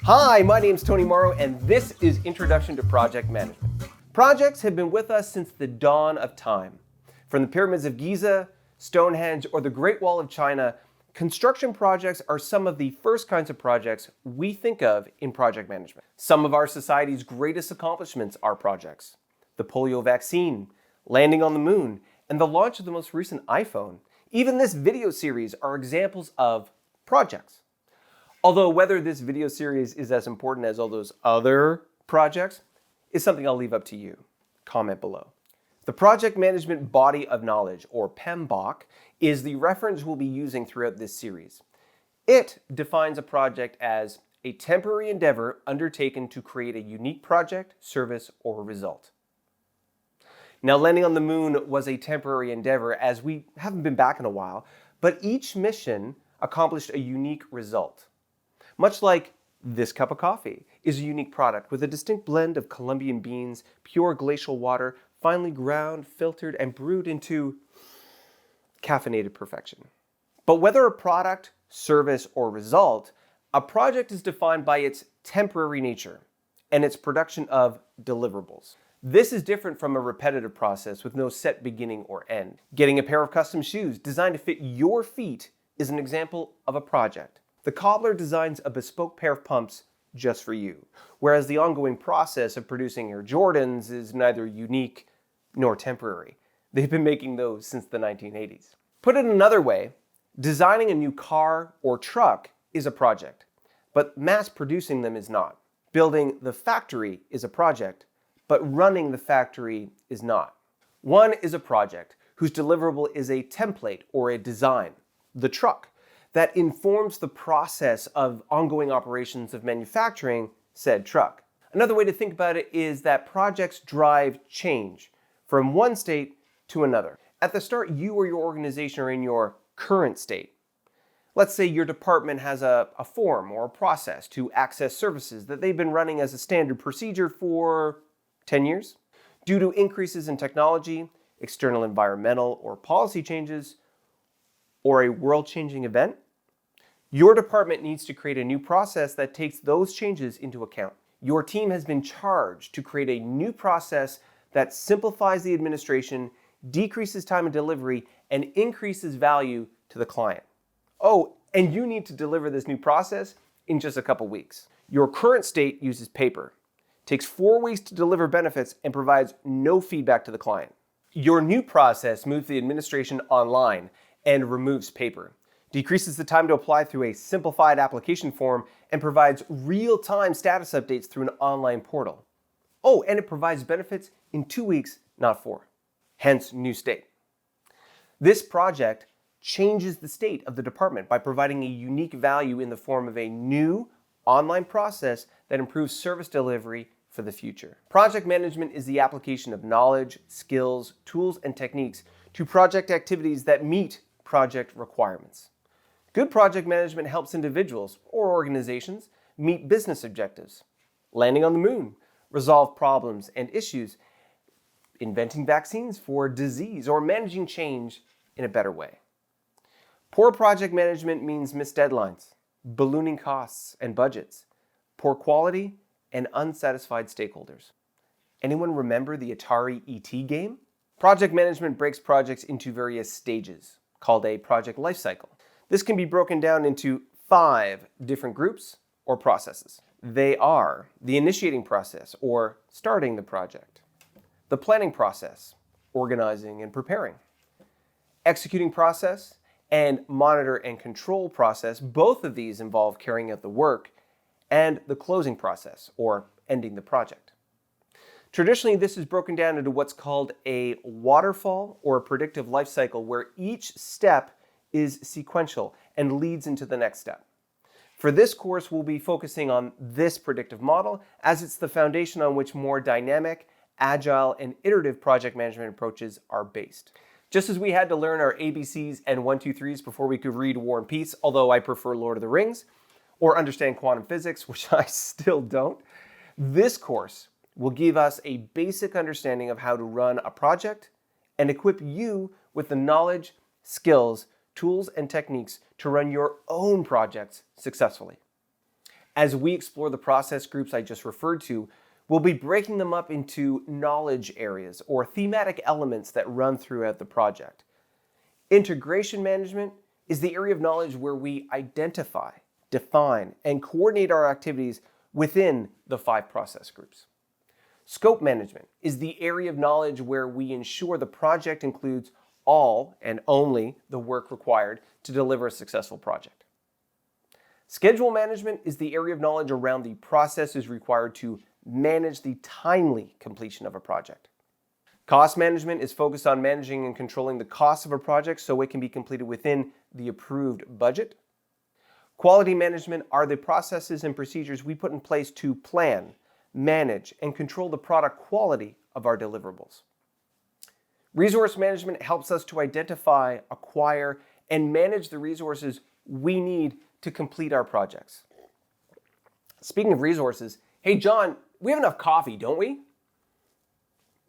Hi, my name's Tony Morrow, and this is Introduction to Project Management. Projects have been with us since the dawn of time. From the pyramids of Giza, Stonehenge, or the Great Wall of China, construction projects are some of the first kinds of projects we think of in project management. Some of our society's greatest accomplishments are projects. The polio vaccine, landing on the moon, and the launch of the most recent iPhone. Even this video series are examples of projects. Although whether this video series is as important as all those other projects is something I'll leave up to you. Comment below. The Project Management Body of Knowledge, or PMBOK, is the reference we'll be using throughout this series. It defines a project as a temporary endeavor undertaken to create a unique project, service, or result. Now, landing on the moon was a temporary endeavor as we haven't been back in a while, but each mission accomplished a unique result. Much like this cup of coffee is a unique product with a distinct blend of Colombian beans, pure glacial water, finely ground, filtered, and brewed into caffeinated perfection. But whether a product, service, or result, a project is defined by its temporary nature and its production of deliverables. This is different from a repetitive process with no set beginning or end. Getting a pair of custom shoes designed to fit your feet is an example of a project. The cobbler designs a bespoke pair of pumps just for you, whereas the ongoing process of producing Air Jordans is neither unique nor temporary. They've been making those since the 1980s. Put it another way, designing a new car or truck is a project, but mass producing them is not. Building the factory is a project, but running the factory is not. One is a project whose deliverable is a template or a design, the truck, that informs the process of ongoing operations of manufacturing said truck. Another way to think about it is that projects drive change from one state to another. At the start, you or your organization are in your current state. Let's say your department has a form or a process to access services that they've been running as a standard procedure for 10 years. Due to increases in technology, external environmental or policy changes, or a world-changing event, your department needs to create a new process that takes those changes into account. Your team has been charged to create a new process that simplifies the administration, decreases time of delivery, and increases value to the client. Oh, and you need to deliver this new process in just a couple weeks. Your current state uses paper, takes 4 weeks to deliver benefits, and provides no feedback to the client. Your new process moves the administration online and removes paper, decreases the time to apply through a simplified application form, and provides real-time status updates through an online portal. Oh, and it provides benefits in 2 weeks, not 4. Hence, new state. This project changes the state of the department by providing a unique value in the form of a new online process that improves service delivery for the future. Project management is the application of knowledge, skills, tools, and techniques to project activities that meet project requirements. Good project management helps individuals or organizations meet business objectives, landing on the moon, resolve problems and issues, inventing vaccines for disease, or managing change in a better way. Poor project management means missed deadlines, ballooning costs and budgets, poor quality, and unsatisfied stakeholders. Anyone remember the Atari ET game? Project management breaks projects into various stages, called a project lifecycle. This can be broken down into 5 different groups or processes. They are the initiating process, or starting the project, the planning process, organizing and preparing, executing process, and monitor and control process. Both of these involve carrying out the work, and the closing process, or ending the project. Traditionally, this is broken down into what's called a waterfall or a predictive life cycle, where each step is sequential and leads into the next step. For this course, we'll be focusing on this predictive model as it's the foundation on which more dynamic, agile, and iterative project management approaches are based. Just as we had to learn our ABCs and 1, 2, 3s before we could read War and Peace, although I prefer Lord of the Rings, or understand quantum physics, which I still don't, this course will give us a basic understanding of how to run a project and equip you with the knowledge, skills, tools, and techniques to run your own projects successfully. As we explore the process groups I just referred to, we'll be breaking them up into knowledge areas or thematic elements that run throughout the project. Integration management is the area of knowledge where we identify, define, and coordinate our activities within the 5 process groups. Scope management is the area of knowledge where we ensure the project includes all and only the work required to deliver a successful project. Schedule management is the area of knowledge around the processes required to manage the timely completion of a project. Cost management is focused on managing and controlling the cost of a project so it can be completed within the approved budget. Quality management are the processes and procedures we put in place to plan, manage, and control the product quality of our deliverables. Resource management helps us to identify, acquire, and manage the resources we need to complete our projects. Speaking of resources, hey John, we have enough coffee, don't we?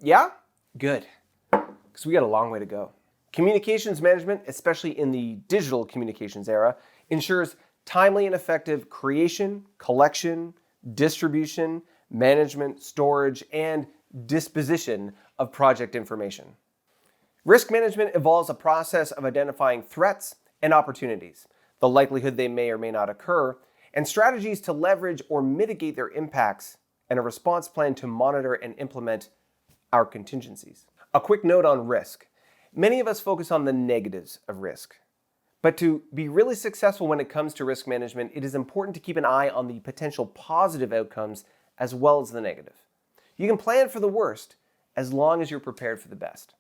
Yeah? Good, because we got a long way to go. Communications management, especially in the digital communications era, ensures timely and effective creation, collection, distribution, management, storage, and disposition of project information. Risk management involves a process of identifying threats and opportunities, the likelihood they may or may not occur, and strategies to leverage or mitigate their impacts, and a response plan to monitor and implement our contingencies. A quick note on risk. Many of us focus on the negatives of risk. But to be really successful when it comes to risk management, it is important to keep an eye on the potential positive outcomes as well as the negative. You can plan for the worst as long as you're prepared for the best.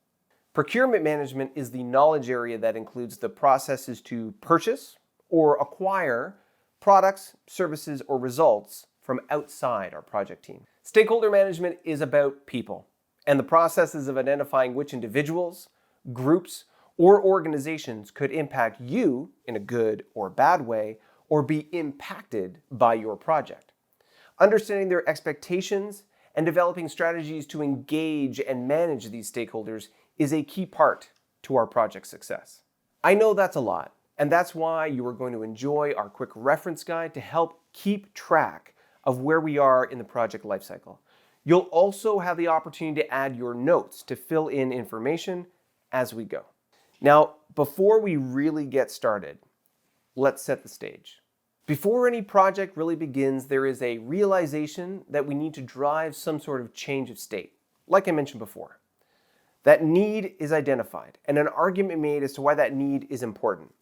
Procurement management is the knowledge area that includes the processes to purchase or acquire products, services, or results from outside our project team. Stakeholder management is about people and the processes of identifying which individuals, groups, or organizations could impact you in a good or bad way or be impacted by your project. Understanding their expectations and developing strategies to engage and manage these stakeholders is a key part to our project success. I know that's a lot, and that's why you are going to enjoy our quick reference guide to help keep track of where we are in the project lifecycle. You'll also have the opportunity to add your notes to fill in information as we go. Now, before we really get started, let's set the stage. Before any project really begins, there is a realization that we need to drive some sort of change of state, like I mentioned before. That need is identified, and an argument made as to why that need is important.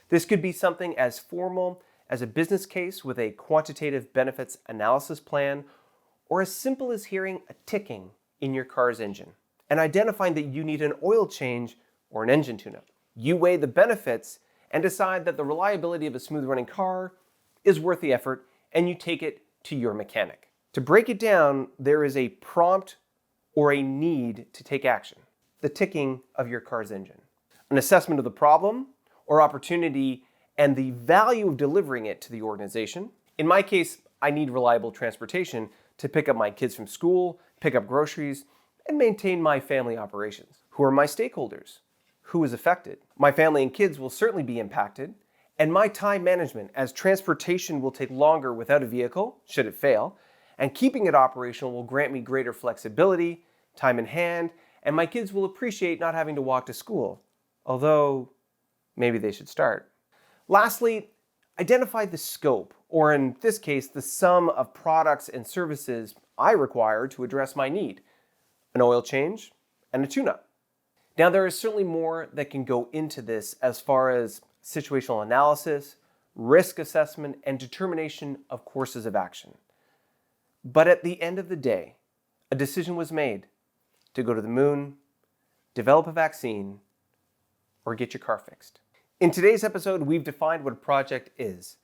This could be something as formal as a business case with a quantitative benefits analysis plan, or as simple as hearing a ticking in your car's engine and identifying that you need an oil change or an engine tune-up. You weigh the benefits and decide that the reliability of a smooth running car is worth the effort, and you take it to your mechanic. To break it down, there is a prompt or a need to take action, the ticking of your car's engine. An assessment of the problem or opportunity and the value of delivering it to the organization. In my case, I need reliable transportation to pick up my kids from school, pick up groceries, and maintain my family operations. Who are my stakeholders? Who is affected? My family and kids will certainly be impacted, and my time management, as transportation will take longer without a vehicle, should it fail, and keeping it operational will grant me greater flexibility, time in hand, and my kids will appreciate not having to walk to school, although maybe they should start. Lastly, identify the scope, or in this case, the sum of products and services I require to address my need, an oil change and a tune-up. Now, there is certainly more that can go into this as far as situational analysis, risk assessment, and determination of courses of action. But at the end of the day, a decision was made to go to the moon, develop a vaccine, or get your car fixed. In today's episode, we've defined what a project is.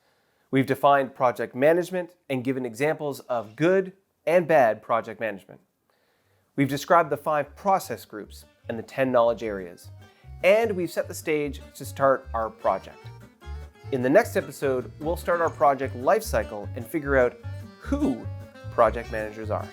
We've defined project management and given examples of good and bad project management. We've described the 5 process groups and the 10 knowledge areas. And we've set the stage to start our project. In the next episode, we'll start our project lifecycle and figure out who project managers are.